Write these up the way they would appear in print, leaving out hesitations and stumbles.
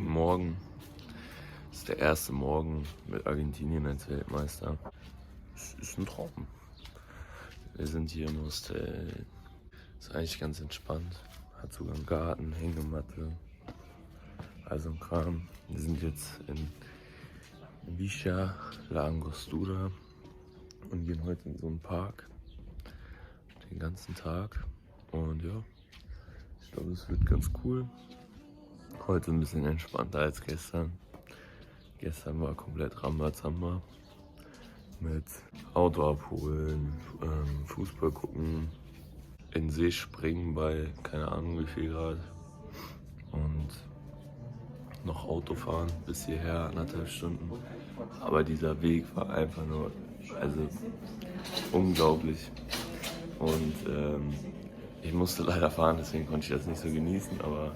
Morgen ist der erste Morgen mit Argentinien als Weltmeister. Es ist ein Traum. Wir sind hier im Hostel. Ist eigentlich ganz entspannt. Hat sogar einen Garten, Hängematte. Also ein Kram. Wir sind jetzt in Villa La Angostura und gehen heute in so einen Park. Den ganzen Tag. Und ja, ich glaube, es wird ganz cool. Heute ein bisschen entspannter als gestern. Gestern war komplett Rambazamba. Mit Auto abholen, Fußball gucken, in den See springen bei keine Ahnung wie viel Grad. Und noch Auto fahren bis hierher, 1,5 Stunden. Aber dieser Weg war einfach nur, also unglaublich. Und ich musste leider fahren, deswegen konnte ich das nicht so genießen, aber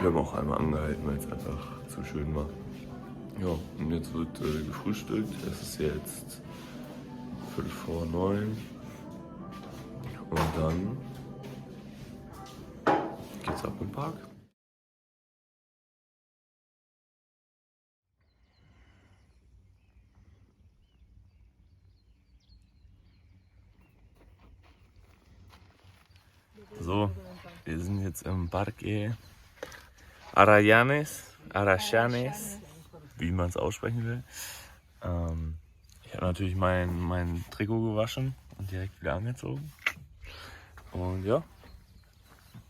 wir haben auch einmal angehalten, weil es einfach zu schön war. Ja, und jetzt wird gefrühstückt. Es ist jetzt 8:45. Und dann geht's ab im Park. So, wir sind jetzt im Parque Arrayanes, wie man es aussprechen will. Ich habe natürlich mein Trikot gewaschen und direkt wieder angezogen. Und ja,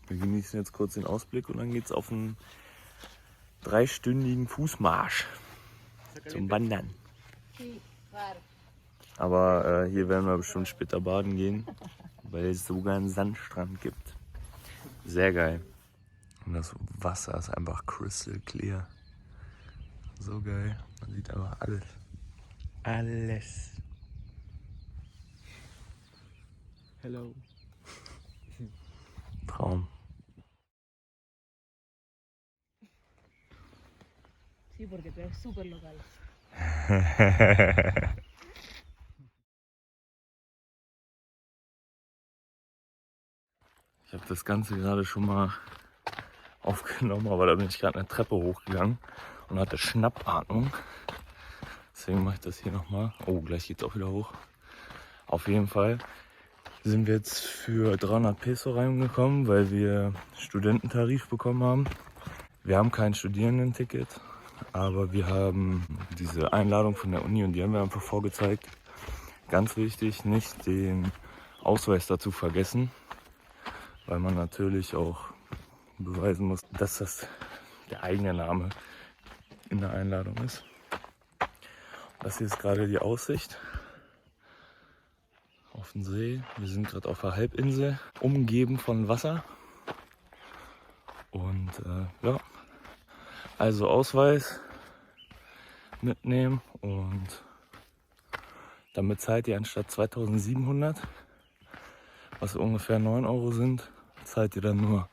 wir genießen jetzt kurz den Ausblick und dann geht's auf einen 3-stündigen Fußmarsch zum Wandern. Aber hier werden wir bestimmt später baden gehen, weil es sogar einen Sandstrand gibt. Sehr geil. Und das Wasser ist einfach crystal clear. So geil. Man sieht einfach alles. Alles. Hello. Traum. Sí, porque tú eres súper local. Ich habe das Ganze gerade schon mal aufgenommen, aber da bin ich gerade eine Treppe hochgegangen und hatte Schnappatmung. Deswegen mache ich das hier nochmal. Oh, gleich geht's auch wieder hoch. Auf jeden Fall sind wir jetzt für 300 Peso reingekommen, weil wir Studententarif bekommen haben. Wir haben kein Studierendenticket, aber wir haben diese Einladung von der Uni und die haben wir einfach vorgezeigt. Ganz wichtig, nicht den Ausweis dazu vergessen, weil man natürlich auch beweisen muss, dass das der eigene Name in der Einladung ist. Das hier ist gerade die Aussicht auf den See. Wir sind gerade auf der Halbinsel, umgeben von Wasser. Und ja, also Ausweis mitnehmen und damit zahlt ihr anstatt 2.700, was ungefähr 9 Euro sind, zahlt ihr dann nur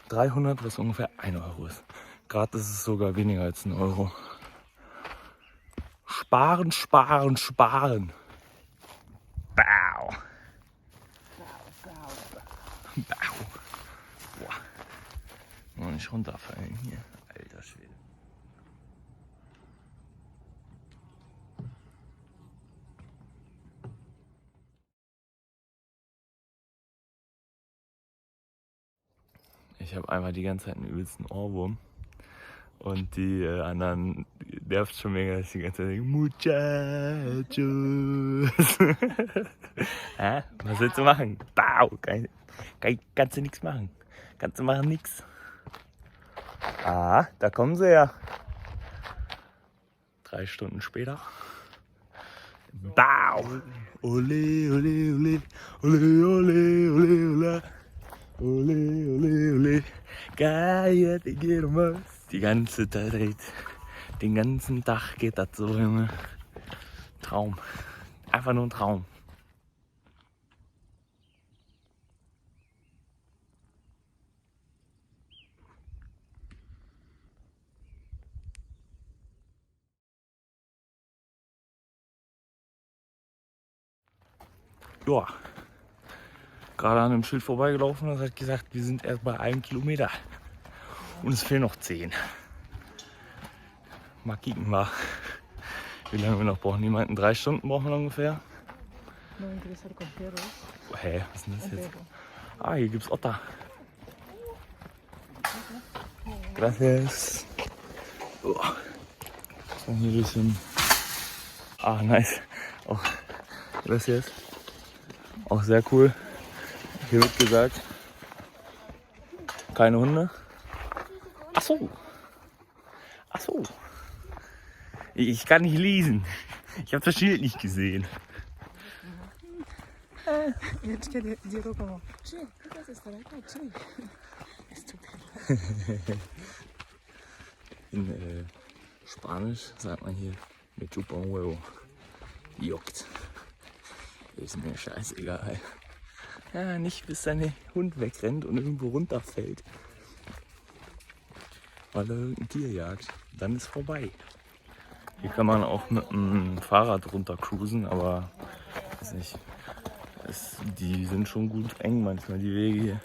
300, was ungefähr 1 Euro ist. Gerade ist es sogar weniger als 1 Euro. Sparen, sparen, sparen. Bau. Bau. Boah. Noch nicht runterfallen hier. Alter Schwede. Ich habe einfach die ganze Zeit einen übelsten Ohrwurm. Und die anderen nervt schon mega, dass ich die ganze Zeit denke, Muchachos. Hä? Was willst du machen? Bau! Kannst du nichts machen. Kannst du machen nichts. Ah, da kommen sie ja. 3 Stunden später. Bau! Ole, ole, ole. Ole, ole, ole, ole. Ole, ole, ole. Geil, die geht um was. Die ganze Zeit, den ganzen Tag geht das so, Junge. Traum. Einfach nur ein Traum. Ja. Gerade an einem Schild vorbeigelaufen und hat gesagt, wir sind erst bei 1 Kilometer. Und es fehlen noch 10. Mal kicken mal, wie lange wir noch brauchen. Die meinten 3 Stunden brauchen wir ungefähr. No ingresar con perros. Hä, was ist denn das Un jetzt? perro. Ah, hier gibt's Otter. Gracias. Oh. Dann hier ein bisschen. Ah, nice. Auch, gracias. Auch sehr cool. Hier wird gesagt, keine Hunde. Ach so. Ach so. Ich kann nicht lesen. Ich habe das Schild nicht gesehen. Y es que llegó como, che, ¿qué vas a estar acá, che? Estúpido. In Spanisch sagt man hier mit chupa un huevo. Juckt. Ist mir scheißegal. Ja, nicht bis dein Hund wegrennt und irgendwo runterfällt. Weil er irgendein Tier jagt. Dann ist vorbei. Hier kann man auch mit dem Fahrrad runter cruisen, aber weiß nicht. Die sind schon gut eng manchmal, die Wege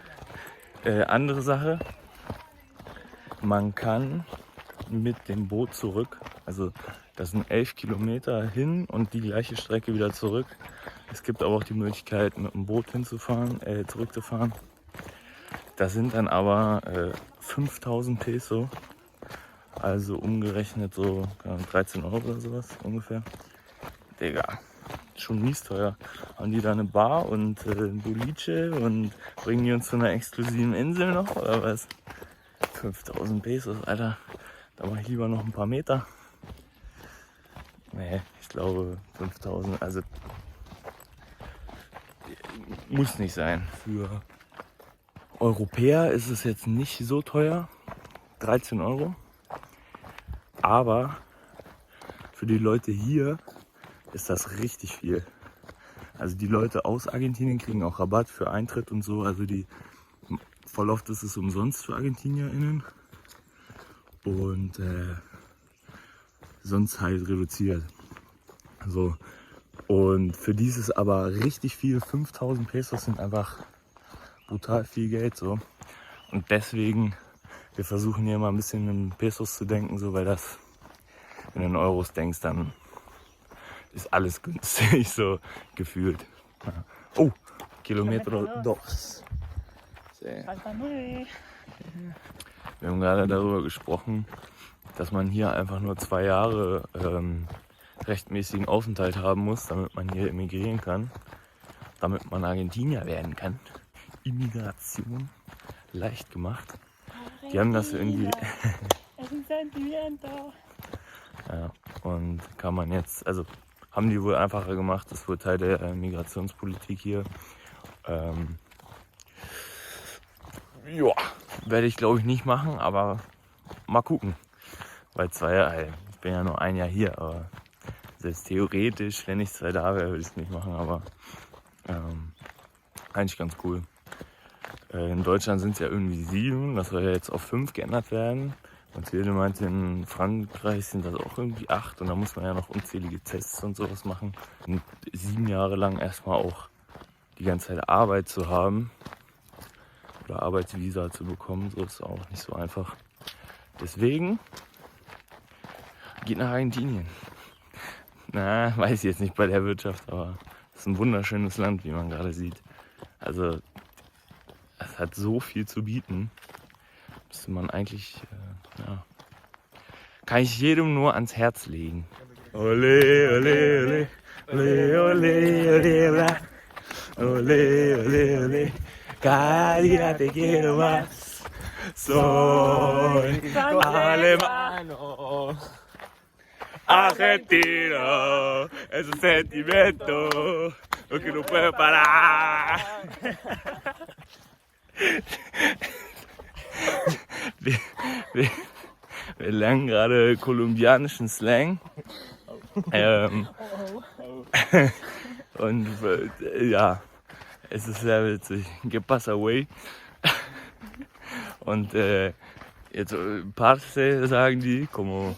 hier. Andere Sache, man kann mit dem Boot zurück, also das sind 11 Kilometer hin und die gleiche Strecke wieder zurück. Es gibt aber auch die Möglichkeit, mit dem Boot zurückzufahren. Das sind dann aber 5000 Peso, also umgerechnet so 13 Euro oder sowas ungefähr. Digga. Schon mies teuer. Haben die da eine Bar und ein Boliche und bringen die uns zu einer exklusiven Insel noch oder was? 5000 Pesos, Alter. Da mache ich lieber noch ein paar Meter. Nee, ich glaube 5000, also muss nicht sein. Für Europäer ist es jetzt nicht so teuer, 13 Euro. Aber für die Leute hier ist das richtig viel. Also die Leute aus Argentinien kriegen auch Rabatt für Eintritt und so. Also voll oft ist es umsonst für ArgentinierInnen. Und sonst halt reduziert. So. Und für die ist es aber richtig viel. 5000 Pesos sind einfach brutal viel Geld. So. Und deswegen, wir versuchen hier mal ein bisschen in Pesos zu denken, so, weil das, wenn du in Euros denkst, dann ist alles günstig, so gefühlt. Oh, Kilometro 2. Falta 9. Wir haben gerade darüber gesprochen, dass man hier einfach nur 2 Jahre rechtmäßigen Aufenthalt haben muss, damit man hier emigrieren kann, damit man Argentinier werden kann. Immigration, leicht gemacht. Die haben das irgendwie... Ja, und kann man jetzt, also haben die wohl einfacher gemacht, das wird Teil der Migrationspolitik hier. Ja, werde ich glaube ich nicht machen, aber mal gucken. Weil 2 Jahre, ich bin ja nur 1 Jahr hier, aber selbst theoretisch, wenn ich 2 da wäre, würde ich es nicht machen, aber eigentlich ganz cool. In Deutschland sind es ja irgendwie 7, das soll ja jetzt auf 5 geändert werden. Und Hilde meinte, in Frankreich sind das auch irgendwie 8 und da muss man ja noch unzählige Tests und sowas machen. Und 7 Jahre lang erstmal auch die ganze Zeit Arbeit zu haben oder Arbeitsvisa zu bekommen, so ist auch nicht so einfach. Deswegen geht nach Argentinien. Na, weiß ich jetzt nicht bei der Wirtschaft, aber es ist ein wunderschönes Land, wie man gerade sieht. Also es hat so viel zu bieten. Müsste man eigentlich, ja, kann ich jedem nur ans Herz legen. Ole, ole, ole, ole, ole, ole, ole, ole, ole, cada día te quiero más. Soy alemano, argentino, es un sentimiento que no puede parar. Wir lernen gerade kolumbianischen Slang. Und ja, es ist sehr witzig. ¿Qué pasa, güey? Und jetzt parce sagen die, como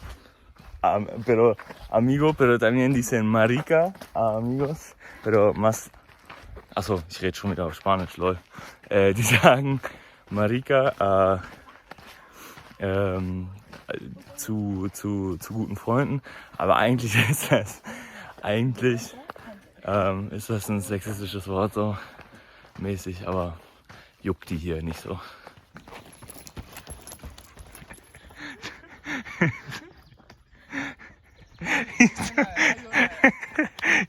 pero amigo, pero también dicen marica, amigos, pero más. Achso, ich rede schon wieder auf Spanisch, lol. Die sagen marica zu guten Freunden. Aber eigentlich ist das ein sexistisches Wort so mäßig, aber juckt die hier nicht so.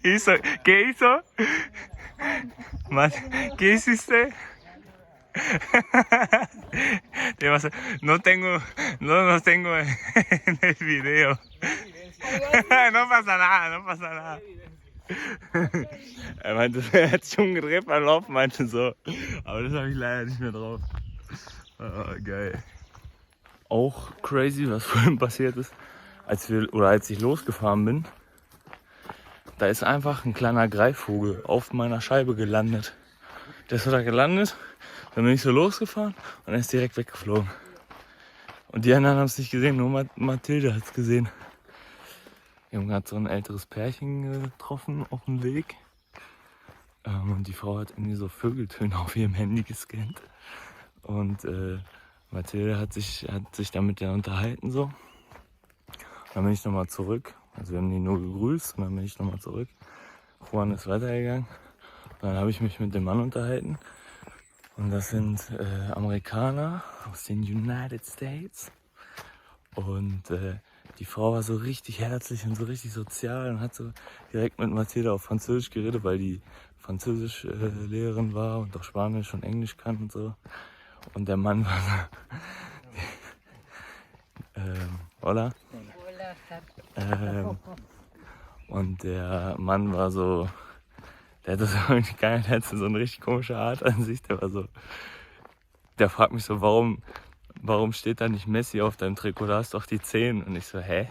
Isso, ¿qué hizo? ¿Qué hiciste? No los tengo en el video. No pasa nada. Er meinte, er hat sich umgedreht beim Laufen, meinte so. Aber das habe ich leider nicht mehr drauf. Geil. Auch crazy, was vorhin passiert ist, als ich losgefahren bin. Da ist einfach ein kleiner Greifvogel auf meiner Scheibe gelandet. Der ist da gelandet, dann bin ich so losgefahren und er ist direkt weggeflogen. Und die anderen haben es nicht gesehen, nur Mathilde hat es gesehen. Wir haben gerade so ein älteres Pärchen getroffen auf dem Weg. Und die Frau hat irgendwie so Vögeltöne auf ihrem Handy gescannt. Und Mathilde hat sich da mit der unterhalten so. Dann bin ich nochmal zurück. Also wir haben die nur gegrüßt und dann bin ich nochmal zurück. Juan ist weitergegangen. Dann habe ich mich mit dem Mann unterhalten. Und das sind Amerikaner aus den United States. Und die Frau war so richtig herzlich und so richtig sozial und hat so direkt mit Mathilde auf Französisch geredet, weil die Französisch-Lehrerin war und auch Spanisch und Englisch kann und so. Und der Mann war so, hola. Und der Mann war so, der hatte so irgendwie der hatte so eine richtig komische Art an sich. Der fragt mich so, warum steht da nicht Messi auf deinem Trikot? Da hast du doch die 10. Und ich so, hä?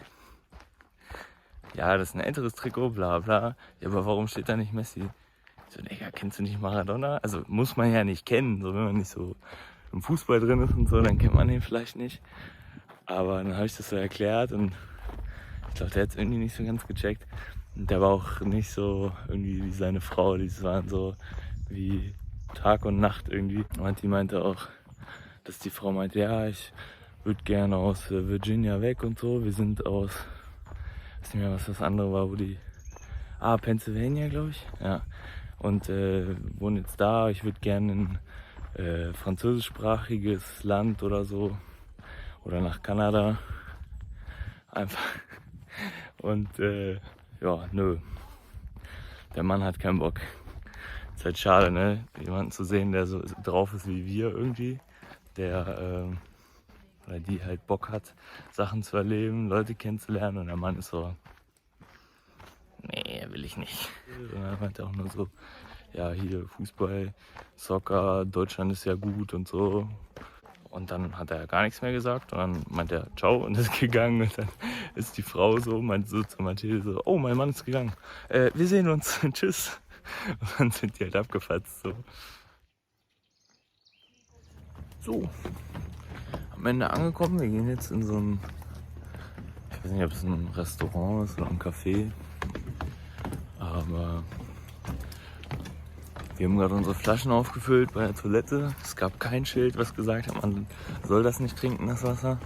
Ja, das ist ein älteres Trikot, bla bla. Ja, aber warum steht da nicht Messi? Ich so, Digga, kennst du nicht Maradona? Also muss man ja nicht kennen, so wenn man nicht so im Fußball drin ist und so, dann kennt man ihn vielleicht nicht. Aber dann habe ich das so erklärt und ich glaube, der hat es irgendwie nicht so ganz gecheckt. Und der war auch nicht so irgendwie wie seine Frau, die waren so wie Tag und Nacht irgendwie. Und die meinte auch, dass die Frau meinte, ja, ich würde gerne aus Virginia weg und so. Wir sind aus, ich weiß nicht mehr, was das andere war, Pennsylvania, glaube ich. Ja. Und wohne jetzt da. Ich würde gerne in französischsprachiges Land oder so. Oder nach Kanada. Einfach. Und ja, nö. Der Mann hat keinen Bock. Ist halt schade, ne? Jemanden zu sehen, der so drauf ist wie wir irgendwie. Der oder die halt Bock hat, Sachen zu erleben, Leute kennenzulernen. Und der Mann ist so, nee, will ich nicht. Und er meinte auch nur so, ja, hier Fußball, Soccer, Deutschland ist ja gut und so. Und dann hat er gar nichts mehr gesagt und dann meinte er ciao und ist gegangen. Und dann ist die Frau meinte so zu Mathilde so, oh, mein Mann ist gegangen. Wir sehen uns, tschüss. Und dann sind die halt abgefatzt so. So, am Ende angekommen. Wir gehen jetzt in so ein, ich weiß nicht, ob es ein Restaurant ist oder ein Café. Aber wir haben gerade unsere Flaschen aufgefüllt bei der Toilette. Es gab kein Schild, was gesagt hat, man soll das nicht trinken, das Wasser.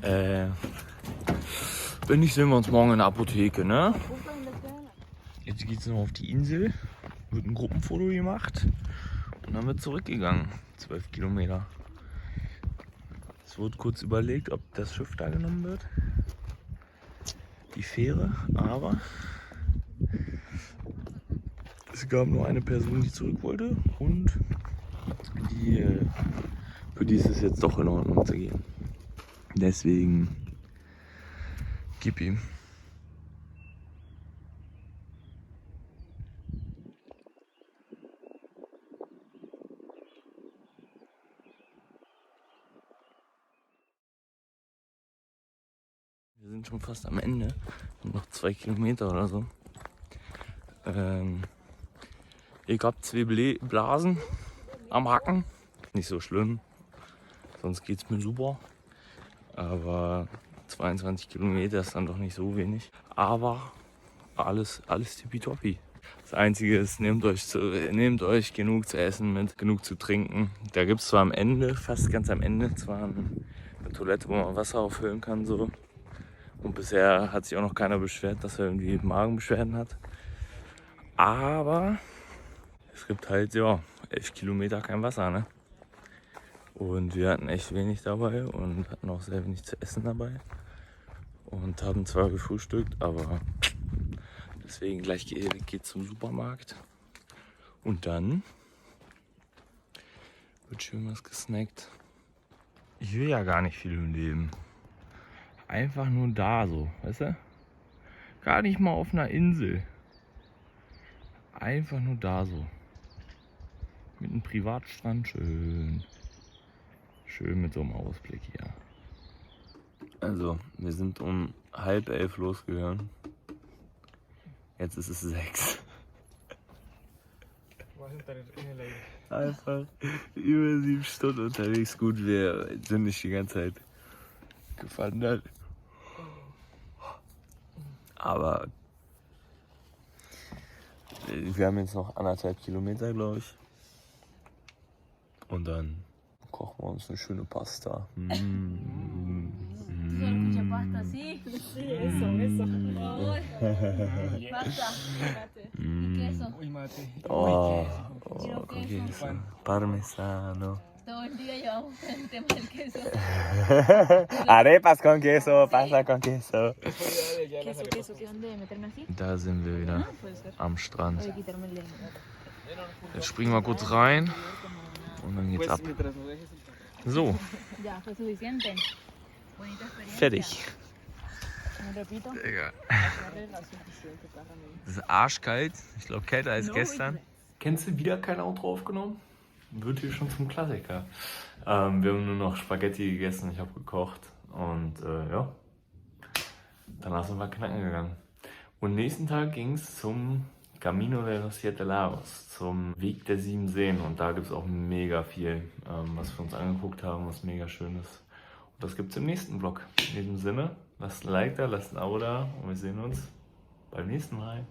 Wenn nicht, sehen wir uns morgen in der Apotheke, ne? Jetzt geht es noch auf die Insel, wird ein Gruppenfoto gemacht und dann wird zurückgegangen. 12 Kilometer. Es wurde kurz überlegt, ob das Schiff da genommen wird. Die Fähre, aber es gab nur eine Person, die zurück wollte und für die ist es jetzt doch in Ordnung zu gehen. Deswegen gib ihm. Wir sind schon fast am Ende. Noch 2 Kilometer oder so. Ich habe 2 Blasen am Hacken. Nicht so schlimm. Sonst geht es mir super. Aber 22 Kilometer ist dann doch nicht so wenig. Aber alles tippitoppi. Das Einzige ist, nehmt euch genug zu essen mit, genug zu trinken. Da gibt es zwar am Ende, fast ganz am Ende, zwar ein Eine Toilette, wo man Wasser auffüllen kann. So. Und bisher hat sich auch noch keiner beschwert, dass er irgendwie Magenbeschwerden hat. Aber es gibt halt, ja, 11 Kilometer kein Wasser, ne? Und wir hatten echt wenig dabei und hatten auch sehr wenig zu essen dabei. Und haben zwar gefrühstückt, aber deswegen gleich geht zum Supermarkt. Und dann wird schön was gesnackt. Ich will ja gar nicht viel im Leben. Einfach nur da so, weißt du? Gar nicht mal auf einer Insel. Einfach nur da so. Mit einem Privatstrand schön. Schön mit so einem Ausblick hier. Also, wir sind um 10:30 losgegangen. Jetzt ist es 6. Einfach über 7 Stunden unterwegs. Gut, wir sind nicht die ganze Zeit gewandert. Aber wir haben jetzt noch 1,5 Kilometer, glaube ich. Und dann kochen wir uns eine schöne Pasta. Mucha pasta, sí. Sí, eso. Pasta, y queso. Oh, con queso. Parmesano. Todo el día llevamos el tema del queso. Arepas con queso, pasta con queso. Queso, ¿dónde meterme así? Da sind wir wieder Puede ser. am Strand. Voy a quitarme el de... Jetzt springen wir kurz rein und dann geht's ab. So, Ya, fue suficiente. Bonita experiencia. fertig. ¿Me repito? Digga. Es ist arschkalt. Ich glaube kälter als gestern. Kennst du wieder kein Outro aufgenommen? Wird hier schon zum Klassiker. Wir haben nur noch Spaghetti gegessen, ich habe gekocht und ja, danach sind wir knacken gegangen. Und nächsten Tag ging es zum Camino de los Siete Lagos, zum Weg der 7 Seen. Und da gibt es auch mega viel, was wir uns angeguckt haben, was mega schön ist. Und das gibt es im nächsten Vlog. In diesem Sinne, lasst ein Like da, lasst ein Abo da und wir sehen uns beim nächsten Mal.